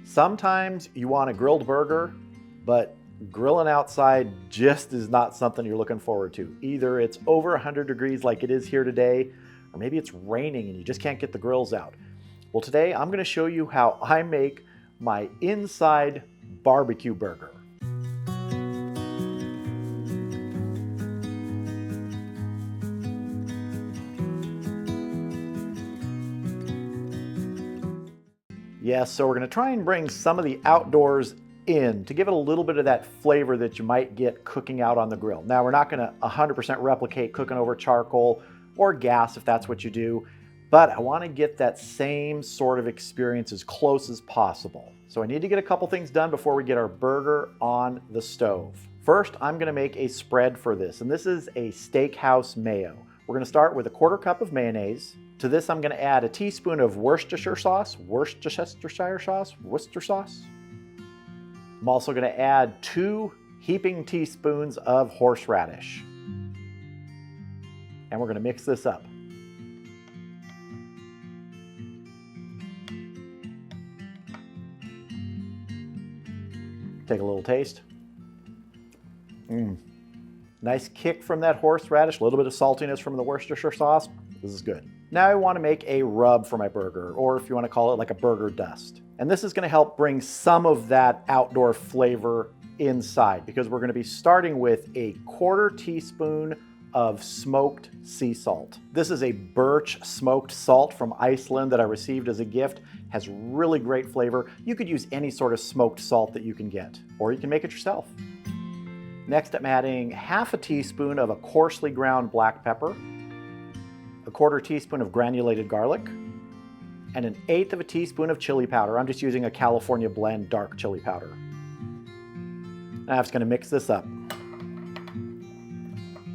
Sometimes you want a grilled burger, but grilling outside just is not something you're looking forward to. Either it's over 100 degrees like it is here today, or maybe it's raining and you just can't get the grills out. Well, today I'm going to show you how I make my Inside BBQ Burger. Yes, so we're going to try and bring some of the outdoors in to give it a little bit of that flavor that you might get cooking out on the grill. Now, we're not going to 100% replicate cooking over charcoal or gas if that's what you do, but I want to get that same sort of experience as close as possible. So I need to get a couple things done before we get our burger on the stove. First, I'm going to make a spread for this, and this is a Steakhouse mayo. We're going to start with a 1/4 cup of mayonnaise. To this, I'm going to add a teaspoon of Worcestershire sauce. I'm also going to add 2 heaping teaspoons of horseradish. And we're going to mix this up. Take a little taste. Nice kick from that horseradish, a little bit of saltiness from the Worcestershire sauce. This is good. Now I want to make a rub for my burger, or if you want to call it like a burger dust. And this is going to help bring some of that outdoor flavor inside, because we're going to be starting with a 1/4 teaspoon of smoked sea salt. This is a birch smoked salt from Iceland that I received as a gift. Has really great flavor. You could use any sort of smoked salt that you can get, or you can make it yourself. Next, I'm adding 1/2 teaspoon of a coarsely ground black pepper, a 1/4 teaspoon of granulated garlic, and 1/8 teaspoon of chili powder. I'm just using a California blend dark chili powder. Now I'm just going to mix this up.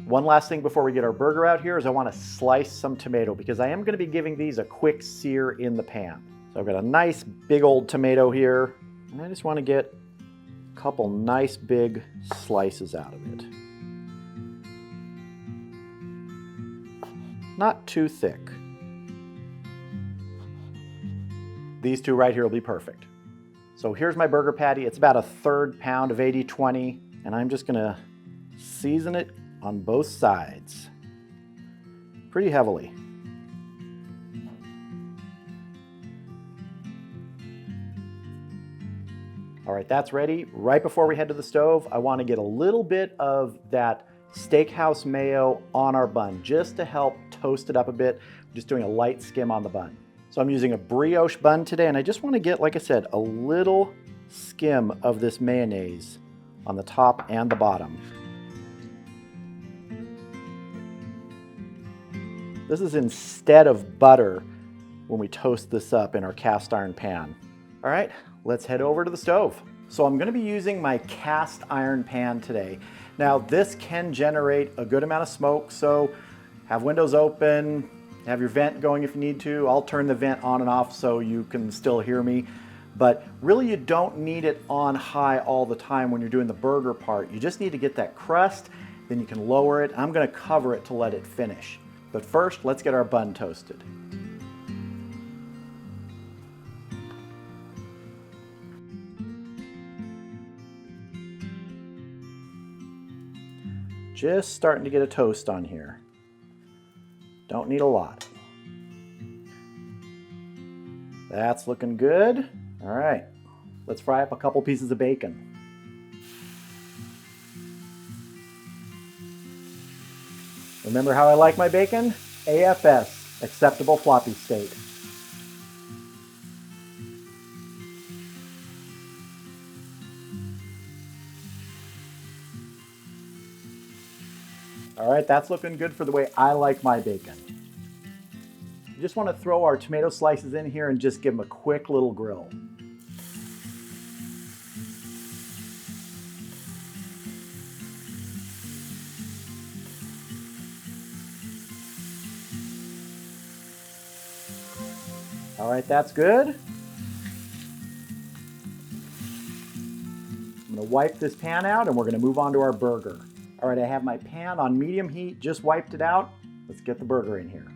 One last thing before we get our burger out here is I want to slice some tomato, because I am going to be giving these a quick sear in the pan. So I've got a nice big old tomato here, and I just want to get a couple nice big slices out of it. Not too thick. These two right here will be perfect. So here's my burger patty. It's about 1/3 pound of 80/20, and I'm just gonna season it on both sides pretty heavily. All right, that's ready. Right before we head to the stove, I want to get a little bit of that Steakhouse mayo on our bun, just to help toast it up a bit. I'm just doing a light skim on the bun. So I'm using a brioche bun today, and I just want to get, like I said, a little skim of this mayonnaise on the top and the bottom. This is instead of butter when we toast this up in our cast iron pan. All right, let's head over to the stove. So I'm going to be using my cast iron pan today. Now this can generate a good amount of smoke, so have windows open, have your vent going if you need to. I'll turn the vent on and off so you can still hear me. But really you don't need it on high all the time when you're doing the burger part. You just need to get that crust, then you can lower it. I'm going to cover it to let it finish. But first, let's get our bun toasted. Just starting to get a toast on here. Don't need a lot. That's looking good. All right, let's fry up a couple pieces of bacon. Remember how I like my bacon? AFS, acceptable floppy state. All right, that's looking good for the way I like my bacon. You just want to throw our tomato slices in here and just give them a quick little grill. All right, that's good. I'm going to wipe this pan out and we're going to move on to our burger. All right, I have my pan on medium heat, just wiped it out. Let's get the burger in here.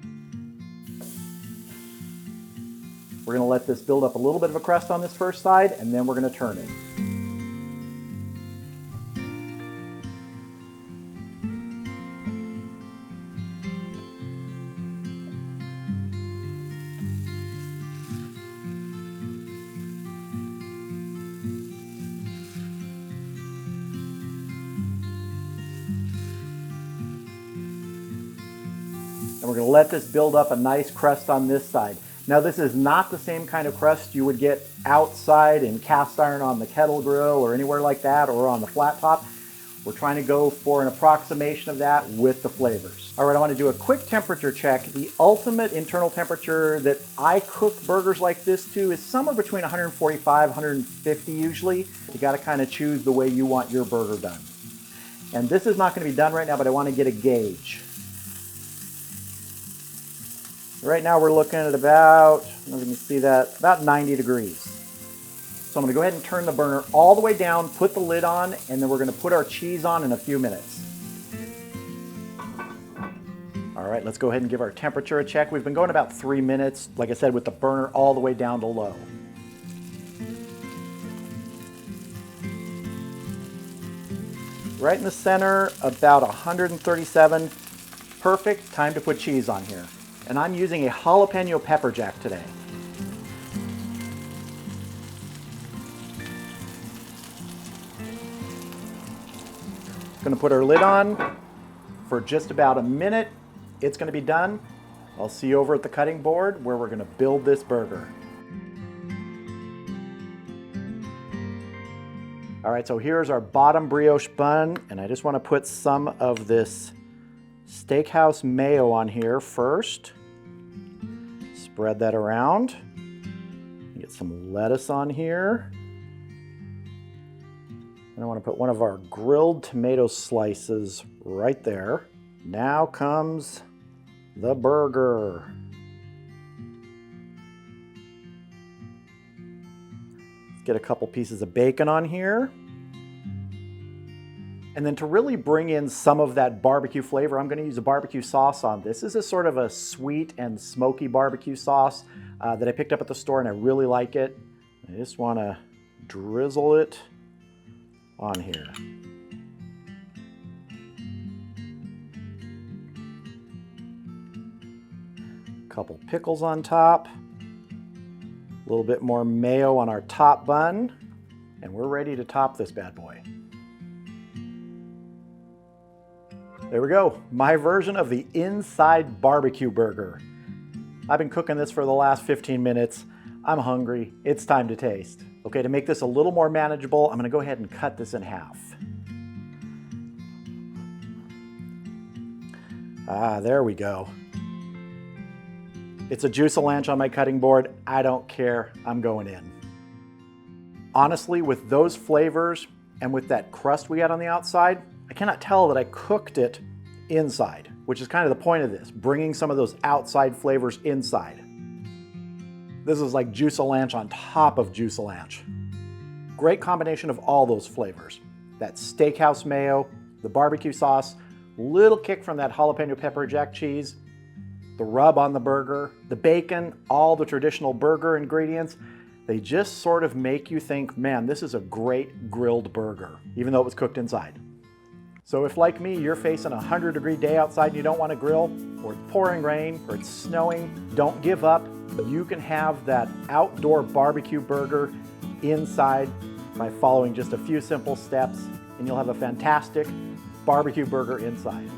We're gonna let this build up a little bit of a crust on this first side, and then we're gonna turn it. And we're going to let this build up a nice crust on this side. Now this is not the same kind of crust you would get outside in cast iron on the kettle grill or anywhere like that, or on the flat top. We're trying to go for an approximation of that with the flavors. All right, I want to do a quick temperature check. The ultimate internal temperature that I cook burgers like this to is somewhere between 145, 150 usually. You got to kind of choose the way you want your burger done. And this is not going to be done right now, but I want to get a gauge. Right now we're looking at about, let me see that, about 90 degrees. So I'm going to go ahead and turn the burner all the way down, put the lid on, and then we're going to put our cheese on in a few minutes. All right, let's go ahead and give our temperature a check. We've been going about 3 minutes, like I said, with the burner all the way down to low. Right in the center, about 137. Perfect, time to put cheese on here. And I'm using a jalapeno pepper jack today. Gonna put our lid on for just about a minute. It's gonna be done. I'll see you over at the cutting board where we're gonna build this burger. All right, so here's our bottom brioche bun, and I just wanna put some of this Steakhouse mayo on here first. Spread that around. Get some lettuce on here. And I want to put one of our grilled tomato slices right there. Now comes the burger. Let's get a couple pieces of bacon on here. And then to really bring in some of that barbecue flavor, I'm going to use a barbecue sauce on this. This is sort of a sweet and smoky barbecue sauce that I picked up at the store, and I really like it. I just want to drizzle it on here. A couple pickles on top. A little bit more mayo on our top bun. And we're ready to top this bad boy. There we go, my version of the Inside BBQ Burger. I've been cooking this for the last 15 minutes. I'm hungry, it's time to taste. Okay, to make this a little more manageable, I'm gonna go ahead and cut this in half. Ah, there we go. It's a juice-a-lanch on my cutting board. I don't care, I'm going in. Honestly, with those flavors and with that crust we had on the outside, I cannot tell that I cooked it inside, which is kind of the point of this, bringing some of those outside flavors inside. This is like juice-a-lanch on top of juice-a-lanch. Great combination of all those flavors. That Steakhouse mayo, the barbecue sauce, little kick from that jalapeno pepper jack cheese, the rub on the burger, the bacon, all the traditional burger ingredients. They just sort of make you think, man, this is a great grilled burger, even though it was cooked inside. So if, like me, you're facing a 100-degree day outside and you don't want to grill, or it's pouring rain, or it's snowing, don't give up. You can have that outdoor barbecue burger inside by following just a few simple steps, and you'll have a fantastic barbecue burger inside.